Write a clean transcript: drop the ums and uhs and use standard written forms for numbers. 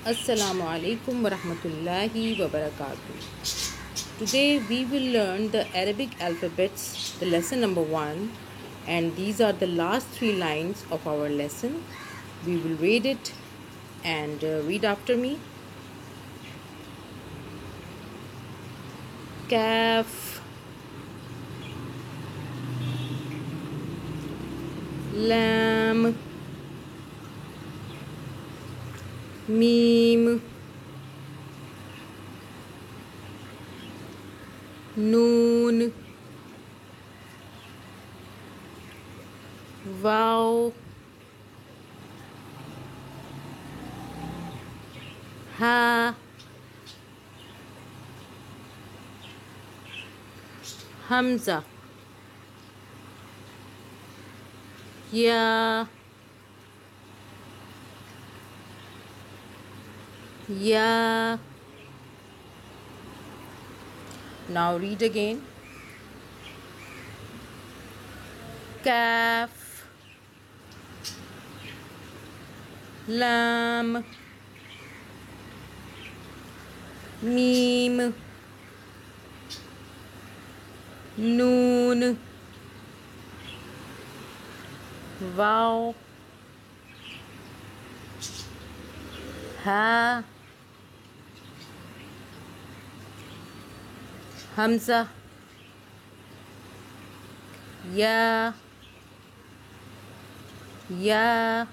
Assalamu alaikum warahmatullahi wabarakatuh. Today we will learn the Arabic alphabets, the lesson number 1, and these are the last 3 lines of our lesson. We will read it and read after me. Kaf, Lam, Mim, Noon, Vav, Ha, Hamza, Ya, Ya. Now read again. Kaf, Lam, Mim, Noon, Vav, Ha, Hamza, Ya, Ya.